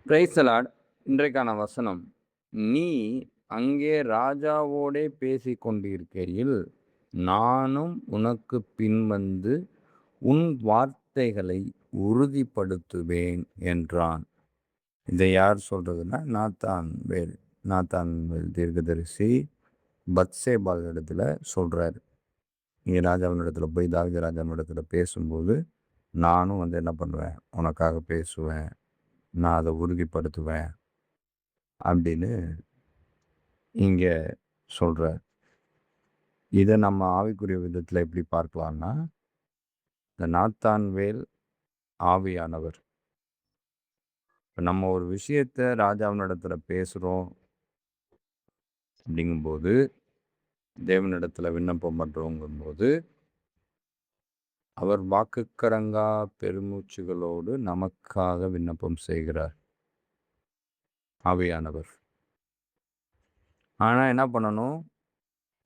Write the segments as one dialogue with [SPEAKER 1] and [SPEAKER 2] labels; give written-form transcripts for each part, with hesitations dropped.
[SPEAKER 1] Praise the Lord. இன்றைக்கான வசனம், நீ அங்கே ராஜாவோடே பேசிக் கொண்டிருக்கையில் நானும் உனக்கு பின்வந்து உன் வார்த்தைகளை உறுதிப்படுத்துவேன் என்றான். இதை யார் சொல்றதுன்னா, நாத்தான்வேல் தீர்க்கதரிசி பத்சேபாள் இடத்துல சொல்றாரு. நீ ராஜாவினிடத்துல போய் தாவீது ராஜாவினிடத்துல பேசும்போது நானும் என்ன பண்ணுவேன், உனக்காக பேசுவேன், நான் அதை உறுதிப்படுத்துவேன் அப்படின்னு இங்க சொல்றார். இதை நம்ம ஆவிக்குரிய விதத்துல எப்படி பார்க்கலாம்னா, இந்த நாத்தான்வேல் ஆவியானவர். நம்ம ஒரு விஷயத்த ராஜாவினிடத்துல பேசுறோம் அப்படிங்கும்போது, தேவனிடத்துல விண்ணப்பம் பண்றோங்கும்போது, அவர் வாக்குக்கடங்கா பெருமூச்சுகளோடு நமக்காக விண்ணப்பம் செய்கிறார் ஆவியானவர். ஆனா என்ன பண்ணணும்,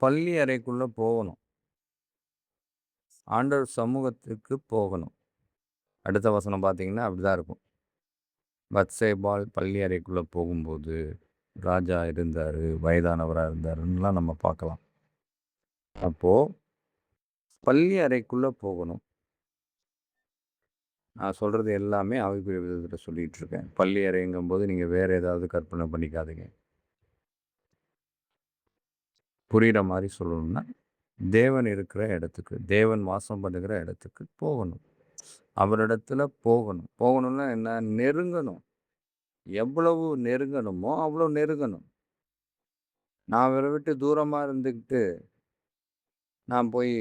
[SPEAKER 1] பள்ளி அறைக்குள்ள போகணும், ஆண்டவர் சமூகத்துக்கு போகணும். அடுத்த வசனம் பார்த்தீங்கன்னா அப்படிதான் இருக்கும். பத்சேபாள் பள்ளி அறைக்குள்ள போகும்போது ராஜா இருந்தாரு, வயதானவராக இருந்தாருன்னெலாம் நம்ம பார்க்கலாம். அப்போ பள்ளி அறைக்குள்ள போகணும். நான் சொல்றது எல்லாமே ஆவிக்குரிய விதத்தில் சொல்லிட்டு இருக்கேன். பள்ளி அறைங்கும்போது நீங்க வேற ஏதாவது கற்பனை பண்ணிக்காதீங்க. புரிகிற மாதிரி சொல்லணும்னா, தேவன் இருக்கிற இடத்துக்கு, தேவன் வாசம் பண்ணுகிற இடத்துக்கு போகணும். அவரிடத்துல போகணும். போகணும்னா என்ன, நெருங்கணும். எவ்வளவு நெருங்கணுமோ அவ்வளோ நெருங்கணும். நான் அவரை விட்டு தூரமா இருந்துக்கிட்டு நான் போய்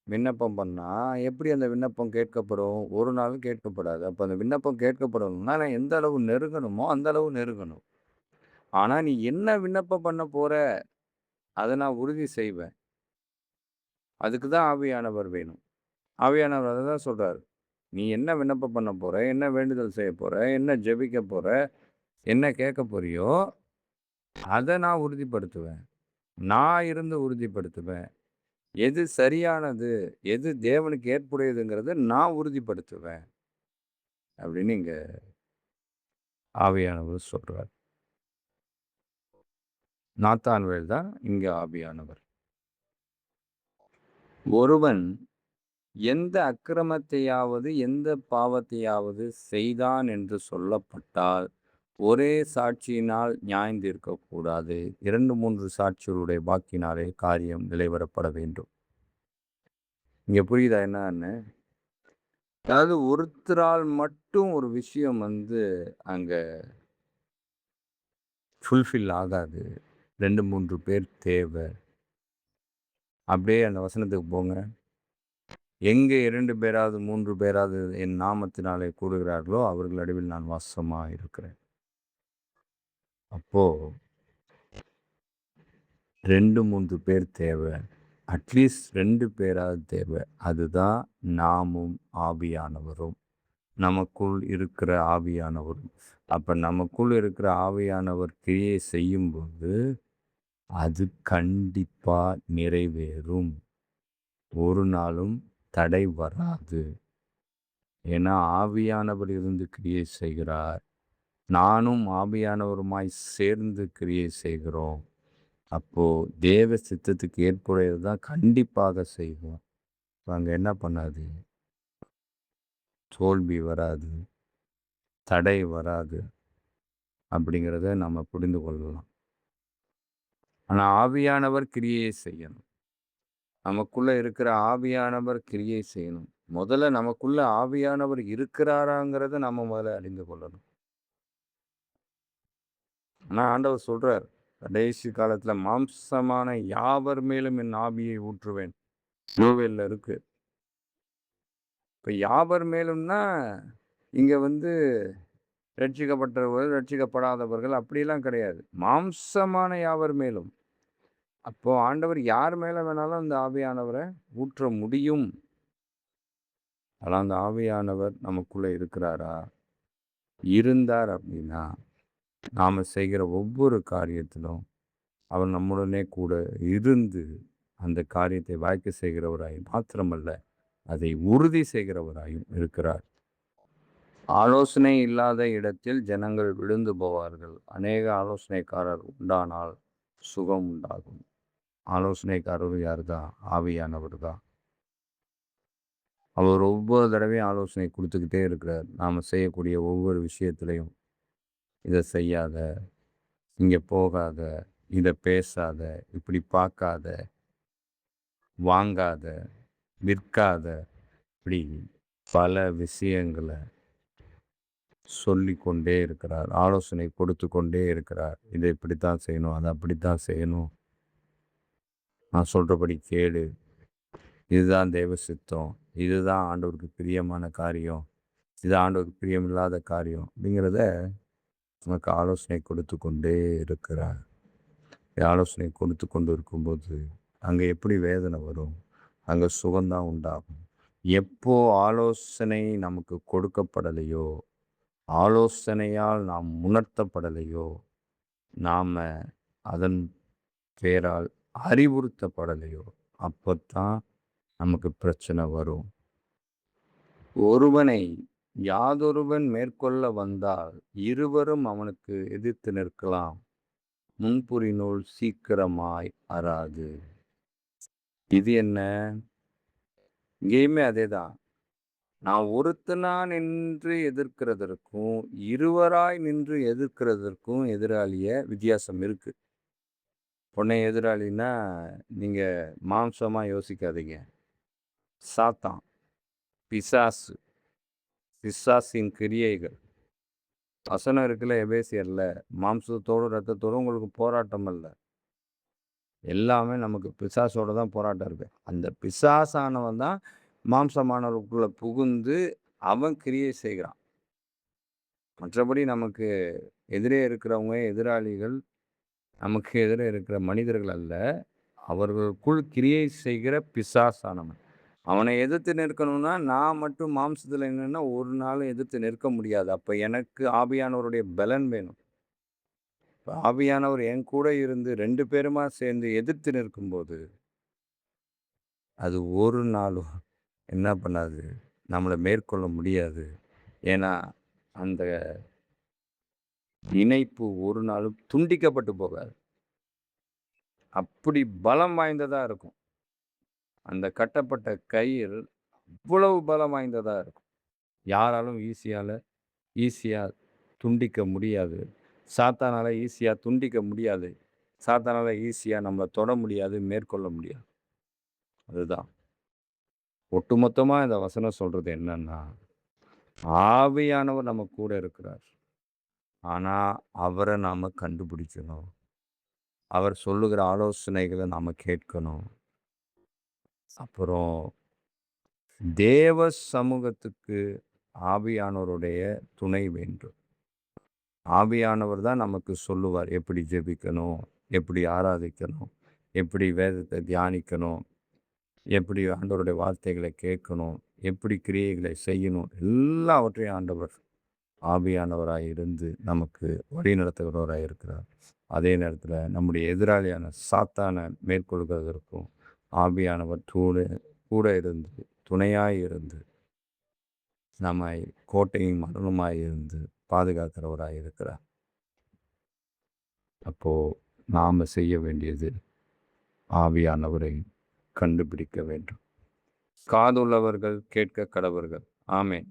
[SPEAKER 1] விண்ணப்பம் பண்ணா எப்படி அந்த விண்ணப்பம் கேட்கப்படும்? ஒரு நாளும் கேட்கப்படாது. அப்போ அந்த விண்ணப்பம் கேட்கப்படணும்னா நான் எந்த அளவு நெருங்கணுமோ அந்த அளவு நெருங்கணும். ஆனா நீ என்ன விண்ணப்பம் பண்ண போற, அதை நான் உறுதி செய்வேன். அதுக்கு தான் ஆவியானவர் வேணும். ஆவியானவர் அதை தான் சொல்றாரு. நீ என்ன விண்ணப்பம் பண்ண போற, என்ன வேண்டுதல் செய்ய போற, என்ன ஜெபிக்க போற, என்ன கேட்க போறியோ அதை நான் உறுதிப்படுத்துவேன். நான் இருந்து உறுதிப்படுத்துவேன். எது சரியானது, எது தேவனுக்கு ஏற்புடையதுங்கிறத நான் உறுதிப்படுத்துவேன் அப்படின்னு இங்க ஆவியானவர் சொல்றார். நாத்தான்வேல் தான் இங்க ஆவியானவர். ஒருவன் எந்த அக்கிரமத்தையாவது எந்த பாவத்தையாவது செய்தான் என்று சொல்லப்பட்டால் ஒரே சாட்சியினால் நியாயந்தீர்க்கக்கூடாது. 2-3 சாட்சிகளுடைய வாக்கினாலே காரியம் நிலைவரப்பட வேண்டும். இங்க புரியுதா என்னன்னு? அதாவது ஒருத்தரால் மட்டும் ஒரு விஷயம் அங்க ஃபுல்ஃபில் ஆகாது. 2-3 பேர் தேவை. அப்படியே அந்த வசனத்துக்கு போங்க. எங்கே 2 பேராவது 3 பேராவது என் நாமத்தினாலே கூடுகிறார்களோ அவர்கள் நடுவில் நான் வாசமா இருக்கிறேன். அப்போ 2-3 பேர் தேவை. அட்லீஸ்ட் 2 பேராவது தேவை. அதுதான் நாமும் ஆவியானவரும், நமக்குள் இருக்கிற ஆவியானவரும். அப்ப நமக்குள் இருக்கிற ஆவியானவர் கிரியை செய்யும்போது அது கண்டிப்பா நிறைவேறும். ஒரு நாளும் தடை வராது. ஏன்னா ஆவியானவர் இருந்து கிரியை செய்கிறார். நானும் ஆவியானவருமாய் சேர்ந்து கிரியை செய்கிறோம். அப்போ தேவ சித்தத்துக்கு ஏற்புடையது தான் கண்டிப்பாக செய்வோம். அங்க என்ன பண்ணாது, தோல்வி வராது, தடை வராது அப்படிங்கிறத நம்ம புரிந்து கொள்ளலாம். ஆனா ஆவியானவர் கிரியை செய்யணும். நமக்குள்ள இருக்கிற ஆவியானவர் கிரியை செய்யணும். முதல்ல நமக்குள்ள ஆவியானவர் இருக்கிறாராங்கிறத நம்ம முதல்ல அறிந்து கொள்ளணும். ஆனா ஆண்டவர் சொல்றார், கடைசி காலத்துல மாம்சமான யாவர் மேலும் என் ஆவியை ஊற்றுவேன். யோவேல்ல இருக்கு. இப்ப யாவர் மேலும்னா இங்க ரட்சிக்கப்பட்டவர்கள், ரட்சிக்கப்படாதவர்கள் அப்படியெல்லாம் கிடையாது. மாம்சமான யாவர் மேலும். அப்போ ஆண்டவர் யார் மேல வேணாலும் அந்த ஆவியானவரை ஊற்ற முடியும். ஆனால் அந்த ஆவியானவர் நமக்குள்ள இருக்கிறாரா? இருந்தார் அப்படின்னா நாம செய்கிற ஒவ்வொரு காரியத்திலும் அவர் நம்முடனே கூட இருந்து அந்த காரியத்தை வாய்க்க செய்கிறவராய் மாத்திரமல்ல, அதை உறுதி செய்கிறவராயும் இருக்கிறார். ஆலோசனை இல்லாத இடத்தில் ஜனங்கள் விழுந்து போவார்கள். அநேக ஆலோசனைக்காரர் உண்டானால் சுகம் உண்டாகும். ஆலோசனைக்காரர் யாருதான்? ஆவியானவர் தான். அவர் ஒவ்வொரு தடவையும் ஆலோசனை குடுத்துக்கிட்டே இருக்கிறார். நாம செய்யக்கூடிய ஒவ்வொரு விஷயத்திலயும். இத செய்யாத, இங்க போகாத, இத பேசாத, இப்படி பார்க்காத, வாங்காத, விற்காத, இப்படி பல விஷயங்கள சொல்லிக் கொண்டே இருக்கிறார். ஆலோசனை கொடுத்து கொண்டே இருக்கிறார். இத இப்படித்தான் செய்யணும், அத அப்படித்தான் செய்யணும். நான் சொல்றபடி கேளு. இதுதான் தேவ சித்தம். இதுதான் ஆண்டவருக்கு பிரியமான காரியம். இது ஆண்டவருக்கு பிரியமில்லாத காரியம். அப்படிங்கிறத நமக்கு ஆலோசனை கொடுத்து கொண்டே இருக்கிறார். ஆலோசனை கொடுத்து கொண்டு இருக்கும்போது, அங்க எப்படி வேதனை வரும்? அங்க சுகந்தான் உண்டாகும். எப்போ ஆலோசனை நமக்கு கொடுக்கப்படலையோ, ஆலோசனையால் நாம் உணர்த்தப்படலையோ, நாம அதன் பேரால் அறிவுறுத்தப்படலையோ, அப்பத்தான் நமக்கு பிரச்சனை வரும். ஒருவனை யாதொருவன் மேற்கொள்ள வந்தால், இருவரும் அவனுக்கு எதிர்த்து நிற்கலாம். முன்புரி நூல் சீக்கிரமாய் அறாது. இது என்ன? இங்கேயுமே அதேதான். நான் ஒருத்தனா நின்று எதிர்க்கிறதற்கும், இருவராய் நின்று எதிர்க்கிறதற்கும் எதிராளிய வித்தியாசம் இருக்கு. உடனே எதிராளின்னா, நீங்க மாம்சமா யோசிக்காதீங்க. சாத்தான், பிசாசு, பிசாசின் கிரியைகள். வசனம் இருக்குல்ல எபேசியர்ல, மாம்சத்தோடும் இரத்தத்தோடும் உங்களுக்கு போராட்டம் இல்ல. எல்லாமே நமக்கு பிசாசோட தான் போராட்டம் இருக்கு. அந்த பிசாசானவன் தான் மாம்சமானவருக்குள்ள புகுந்து அவன் கிரியை செய்கிறான். மற்றபடி நமக்கு எதிரே இருக்கிறவங்க எதிராளிகள், நமக்கு எதிரே இருக்கிற மனிதர்கள் அல்ல. அவர்களுக்குள் கிரியை செய்கிற பிசாசானவன். அவனை எதிர்த்து நிற்கணும்னா, நான் மட்டும் மாம்சத்துல நின்னா ஒரு நாளும் எதிர்த்து நிற்க முடியாது. அப்ப எனக்கு ஆவியானவருடைய பலன் வேணும். ஆவியானவர் என் கூட இருந்து 2 பேருமா சேர்ந்து எதிர்த்து நிற்கும்போது, அது ஒரு நாளும் என்ன பண்ணாது, நம்மள மேற்கொள்ள முடியாது. ஏன்னா, அந்த இணைப்பு ஒரு நாளும் துண்டிக்கப்பட்டு போகாது. அப்படி பலம் வாய்ந்ததா இருக்கும். அந்த கட்டப்பட்ட கயிறு அவ்வளவு பலம் வாய்ந்ததா இருக்கும். யாராலும் ஈஸியா துண்டிக்க முடியாது. சாத்தானால ஈஸியா துண்டிக்க முடியாது. சாத்தானால ஈஸியா நம்மள தொட முடியாது, மேற்கொள்ள முடியாது. அதுதான். ஒட்டுமொத்தமா இந்த வசனம் சொல்றது என்னன்னா, ஆவியானவர் நம்ம கூட இருக்கிறார். ஆனா, அவர நாம கண்டுபிடிக்கணும். அவர் சொல்லுகிற ஆலோசனைகள நாம கேட்கணும். அப்புறம் தேவ சமூகத்துக்கு ஆவியானவருடைய துணை வேண்டும். ஆவியானவர் தான் நமக்கு சொல்லுவார். எப்படி ஜெபிக்கணும்? எப்படி ஆராதிக்கணும்? எப்படி வேதத்தை தியானிக்கணும்? எப்படி ஆண்டவருடைய வார்த்தைகளை கேட்கணும்? எப்படி கிரியைகளை செய்யணும்? எல்லாவற்றையும் ஆண்டவர் ஆவியானவராய் இருந்து நமக்கு வழிநடத்துகிறவராய் இருக்கிறார். அதே நேரத்தில நம்முடைய எதிராளியான சாத்தான மேற்கொள்கிறதற்கும் ஆவியானவர் கூட இருந்து, துணையாய் இருந்து, நம்மை கோட்டையும் மரணமாய் இருந்து பாதுகாக்கிறவராய் இருக்கிறார். அப்போ நாம செய்ய வேண்டியது ஆவியானவரை கண்டுபிடிக்க வேண்டும். காதுள்ளவர்கள் கேட்க கடவர்கள். ஆமென்.